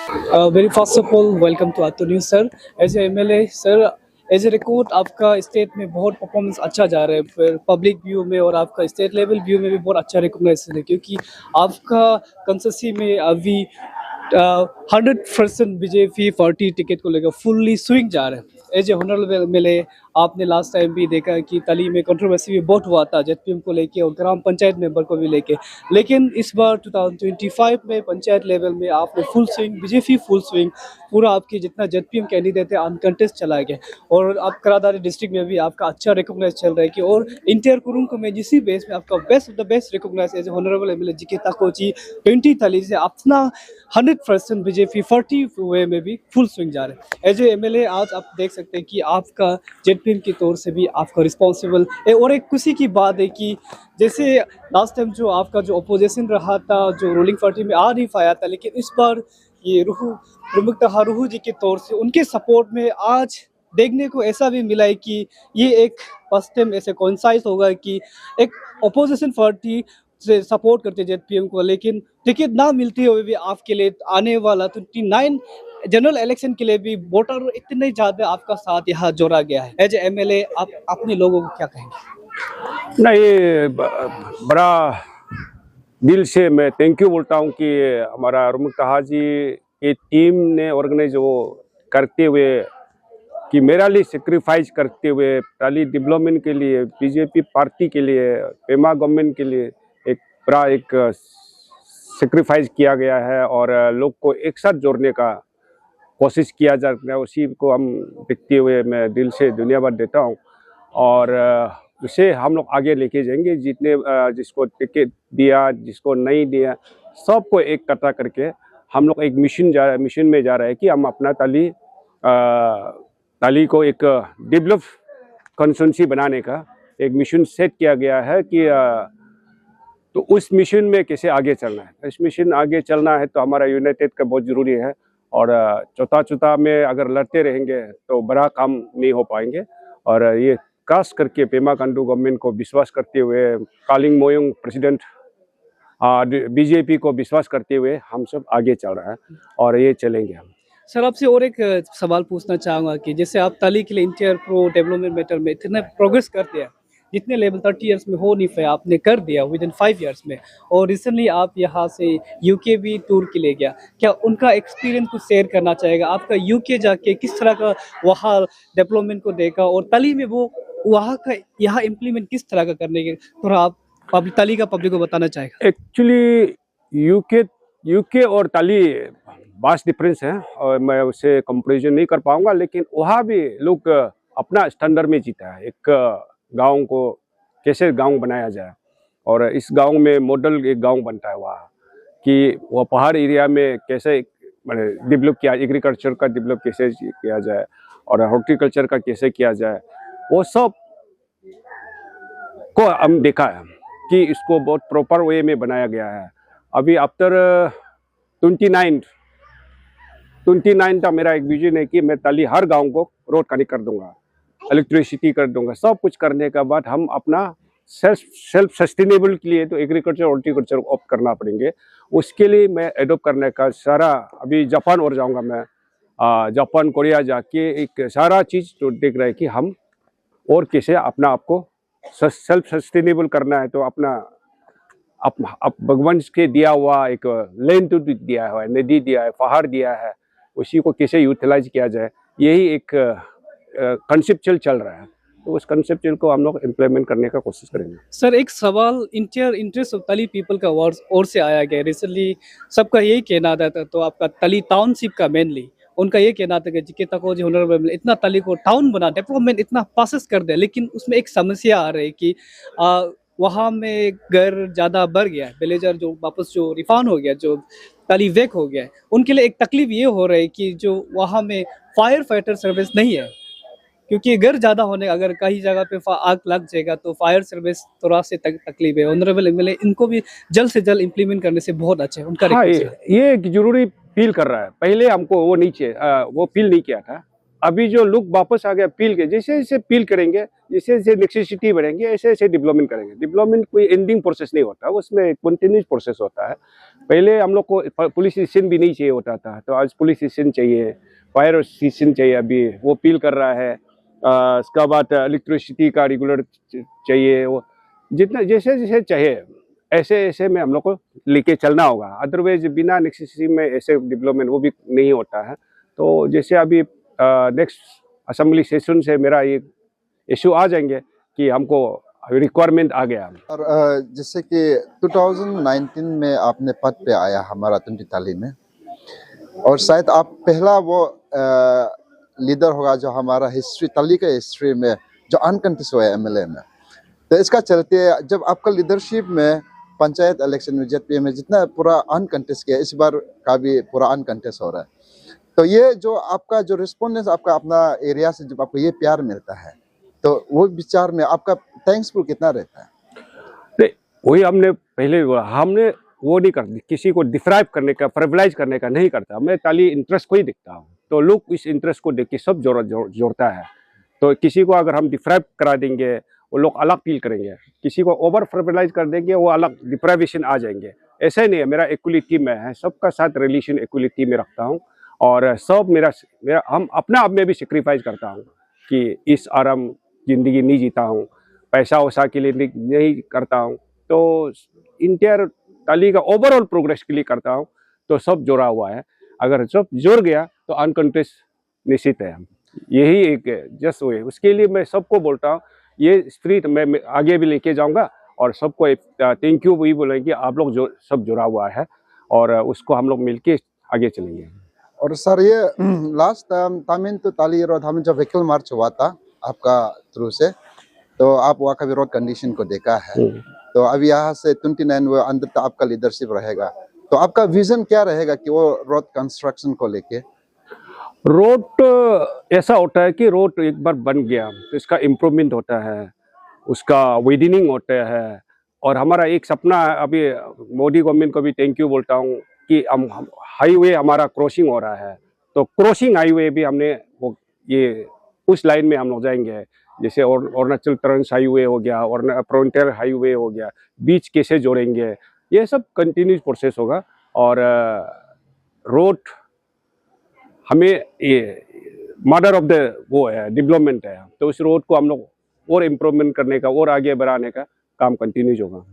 Very first of all, welcome to Ato News, sir. As a MLA sir, as a record आपका state में बहुत performance अच्छा जा रहा है, फिर पब्लिक व्यू में और आपका स्टेट लेवल व्यू में भी बहुत अच्छा रिकॉग्नाइजेशन है, क्योंकि आपका कंससी में अभी 100% बीजेपी पार्टी टिकट को लेकर फुल्ली स्विंग जा रहे हैं। एज ए ऑनरेबल मिले, आपने लास्ट टाइम भी देखा कि तली में कंट्रोवर्सी भी बहुत हुआ था जेडपीएम को लेके और ग्राम पंचायत मेंबर को भी लेके, लेकिन इस बार 2025 में पंचायत लेवल में आपने full swing, BJP full swing, पूरा आपकी जितना जेडपीएम कैंडिडेट है अनकंटेस्ट चला गया। और आप करादारी डिस्ट्रिक्ट में भी आपका अच्छा रिकॉग्नाइज चल रहा है कि और इंटर कुरुंग को में जिसी बेस में आपका best of the best recognise as honourable MLA ji ताकोची 20 तली से अपना 100% बीजेपी 40 वे में भी फुल स्विंग जा रहे हैं। एज ए एमएलए आज आप देख सकते हैं कि आपका जेडपीएम की तौर से भी आपका रिस्पॉन्सिबल है। और एक खुशी की बात है कि जैसे लास्ट टाइम जो आपका जो अपोजिशन रहा था, जो रूलिंग पार्टी में आ नहीं पाया था, लेकिन इस बार ये रूहू जी के तौर से उनके सपोर्ट में आज देखने को ऐसा भी मिला है कि ये एक फर्स्ट टाइम ऐसे कॉन्साइज होगा कि एक अपोजिशन पार्टी से सपोर्ट करते जेडपीएम को, लेकिन टिकट ना मिलते हुए भी आपके लिए आने वाला 29 जनरल इलेक्शन के लिए भी वोटर इतने ज्यादा आपका साथ यहाँ जोड़ा गया है। एज एमएलए आप अपने लोगों को क्या कहेंगे? नहीं, बड़ा दिल से मैं थैंक यू बोलता हूँ कि हमारा रुमुक्ताहा जी की टीम ने ऑर्गेनाइज वो करते हुए कि मेरा लिए सेक्रीफाइस करते हुए टाली डेवलपमेंट के लिए, बीजेपी पार्टी के लिए, पेमा गवर्नमेंट के लिए एक बड़ा एक सेक्रीफाइस किया गया है और लोग को एक साथ जोड़ने का कोशिश किया जा रहा है। उसी को हम देखते हुए मैं दिल से धन्यवाद देता हूँ और उसे हम लोग आगे लेके जाएंगे। जितने जिसको टिकट दिया, जिसको नहीं दिया, सबको इकट्ठा करके हम लोग एक मिशन में जा रहे हैं कि हम अपना ताली को एक डेवलप कंस्टिट्यूंसी बनाने का एक मिशन सेट किया गया है कि तो उस मिशन में कैसे आगे चलना है। इस मिशन आगे चलना है तो हमारा यूनाइटेड का बहुत ज़रूरी है और चौथा में अगर लड़ते रहेंगे तो बड़ा काम नहीं हो पाएंगे। और ये खास करके पेमा खांडू गवर्नमेंट को विश्वास करते हुए, कालिंग मोयोंग प्रेसिडेंट बीजेपी को विश्वास करते हुए हम सब आगे चल रहा है और ये चलेंगे हम। सर, आपसे और एक सवाल पूछना चाहूँगा कि जैसे आप ताली के लिए इंटर प्रो डेवलपमेंट मैटर में इतने प्रोग्रेस करते हैं, जितने लेवल 30 इयर्स में हो नहीं पाया आपने कर दिया विद इन 5 इयर्स में, और रिसेंटली आप यहाँ से यूके भी टूर के लिए गया, क्या उनका एक्सपीरियंस कुछ शेयर करना चाहेगा? आपका यूके जाके किस तरह का वहाँ डेवलपमेंट को देखा और ताली में वो वहाँ का यहाँ इम्प्लीमेंट किस तरह का करने के थोड़ा आप ताली का पब्लिक को बताना चाहेगा? एक्चुअली यूके और ताली वास्ट डिफरेंस है और मैं उससे कंपैरिजन नहीं कर पाऊंगा, लेकिन वहाँ भी लोग अपना स्टैंडर्ड में जीता है। एक गांव को कैसे गांव बनाया जाए और इस गांव में मॉडल एक गांव बनता है वहाँ कि वह पहाड़ एरिया में कैसे डेवलप किया, एग्रीकल्चर का डेवलप कैसे किया जाए और हॉर्टिकल्चर का कैसे किया जाए, वो सब को हम देखा है कि इसको बहुत प्रॉपर वे में बनाया गया है। अभी आफ्टर 29 का मेरा एक विजन है कि मैं ताली हर गांव को रोड कनेक्ट कर दूंगा, इलेक्ट्रिसिटी कर दूंगा। सब कुछ करने के बाद हम अपना सेल्फ सस्टेनेबल के लिए तो एग्रीकल्चर हॉर्टिकल्चर ऑप्ट करना पड़ेंगे। उसके लिए मैं एडोप्ट करने का सारा, अभी जापान और जाऊंगा मैं, जापान कोरिया जाके एक सारा चीज़ तो देख रहे हैं कि हम और कैसे अपना आपको सेल्फ सस्टेनेबल करना है। तो अपना भगवान के दिया हुआ एक लैंड तो दिया है, नदी दिया है, पहाड़ दिया है, उसी को कैसे यूटिलाइज किया जाए, यही एक कंसेप्चुअल चल रहा है। तो उस कंसेप्चुअल को हम लोग इम्प्लीमेंट करने का कोशिश करेंगे। सर, एक सवाल इंटरेस्ट ऑफ तली पीपल का और से आया गया रिसेंटली, सबका यही कहना था, तो आपका तली टाउनशिप का मेनली उनका ये कहना था कि जिके तक जी ऑनरेबल इतना तली को टाउन बना, डेवलपमेंट इतना पासिस कर दे, लेकिन उसमें एक समस्या आ रही कि वहाँ में घर ज़्यादा बढ़ गया है, विलेजर जो वापस जो रिफान हो गया, जो ताली वेक हो गया है, उनके लिए एक तकलीफ ये हो रही है कि जो वहाँ में फायर फाइटर सर्विस नहीं है, क्योंकि घर ज़्यादा होने, अगर कहीं जगह पे आग लग जाएगा तो फायर सर्विस थोड़ा से तकलीफ है। ऑनरेबल एमएलए इनको भी जल्द से जल्द इम्प्लीमेंट करने से बहुत अच्छा है उनका। हाँ, ये एक जरूरी फील कर रहा है। पहले हमको वो नीचे वो फील नहीं किया था, अभी जो लोग वापस आ गया पील के, जैसे जैसे पील करेंगे, जैसे जैसे नेसेसिटी बढ़ेंगे, ऐसे ऐसे डेवलपमेंट करेंगे। डेवलपमेंट कोई एंडिंग प्रोसेस नहीं होता, उसमें कंटिन्यूस प्रोसेस होता है। पहले हम लोग को पुलिस स्टेशन भी नहीं चाहिए होता था, तो आज पुलिस स्टेशन चाहिए, फायर स्टेशन चाहिए, अभी वो पील कर रहा है। उसके बाद इलेक्ट्रिसिटी का रेगुलर चाहिए, वो जितना जैसे जैसे चाहिए ऐसे ऐसे में हम लोग को लेके चलना होगा। अदरवाइज बिना नेसेसिटी में ऐसे डेवलपमेंट वो भी नहीं होता है। तो जैसे अभी नेक्स्ट असेंबली सेशन से मेरा ये इशू आ जाएंगे कि हमको रिक्वायरमेंट आ गया। और जैसे कि 2019 में आपने पद पे आया हमारा तुंटीताली में, और शायद आप पहला वो लीडर होगा जो हमारा हिस्ट्री तली के हिस्ट्री में जो अनकंटेस्ट हुआ है एमएलए में। तो इसका चलते जब आपका लीडरशिप में पंचायत इलेक्शन में जेडपीए में जितना पूरा अनकंटेस्ट किया, इस बार का भी पूरा अनकंटेस्ट हो रहा है। तो ये जो आपका जो रिस्पॉन्डेंस आपका अपना एरिया से जब आपको ये प्यार मिलता है, तो वो विचार में आपका थैंक्सफुल कितना रहता है? नहीं, वही हमने पहले हमने वो नहीं करते, किसी को डिफ्राइव करने का, प्रिविलेज करने का नहीं करता। मैं ताली इंटरेस्ट को ही देखता हूँ, तो लोग इस इंटरेस्ट को देख के सब जोड़ता है। तो किसी को अगर हम डिफ्राइव करा देंगे, वो लोग अलग फील करेंगे। किसी को ओवर प्रिविलेज कर देंगे, वो अलग डिप्राइवेशन आ जाएंगे। ऐसा ही नहीं है, मेरा इक्वलिटी में है, सबका साथ रिलेशन इक्वलिटी में रखता हूँ। और सब मेरा हम अपना आप में भी सेक्रीफाइस करता हूँ कि इस आराम जिंदगी नहीं जीता हूँ, पैसा वैसा के लिए नहीं करता हूँ। तो इंटायर ताली का ओवरऑल प्रोग्रेस के लिए करता हूँ। तो सब जोड़ा हुआ है, अगर सब जोड़ गया तो अनकंटेस्ट निश्चित है। यही एक जस्ट हुए, उसके लिए मैं सबको बोलता हूँ, ये स्पिरिट मैं आगे भी लेके जाऊंगा और सबको थैंक यू भी बोलेंगे। आप लोग जो सब जुड़ा हुआ है और उसको हम लोग मिलके आगे चलेंगे। और सर ये लास्ट तामिन तो ताली रोड हमें जब व्हीकल मार्च हुआ था आपका थ्रू से, तो आप वहाँ का भी रोड कंडीशन को देखा है। तो अभी यहाँ से 29 वो अंदर तक आपका लीडरशिप रहेगा, तो आपका विजन क्या रहेगा कि वो रोड कंस्ट्रक्शन को लेके? रोड ऐसा होता है कि रोड एक बार बन गया तो इसका इम्प्रूवमेंट होता है, उसका विडनिंग होता है। और हमारा एक सपना है, अभी मोदी गवर्नमेंट को भी थैंक यू बोलता हूँ कि हम हाईवे हमारा क्रॉसिंग हो रहा है। तो क्रॉसिंग हाईवे भी हमने वो ये उस लाइन में हम लोग जाएंगे। जैसे अरुणाचल ट्रांस हाईवे हो गया और फ्रंटियर हाईवे हो गया, बीच कैसे जोड़ेंगे, ये सब कंटिन्यूस प्रोसेस होगा। और रोड हमें ये मदर ऑफ द वो है, डेवलपमेंट है। तो उस रोड को हम लोग और इम्प्रूवमेंट करने का और आगे बढ़ाने का काम कंटिन्यूज होगा।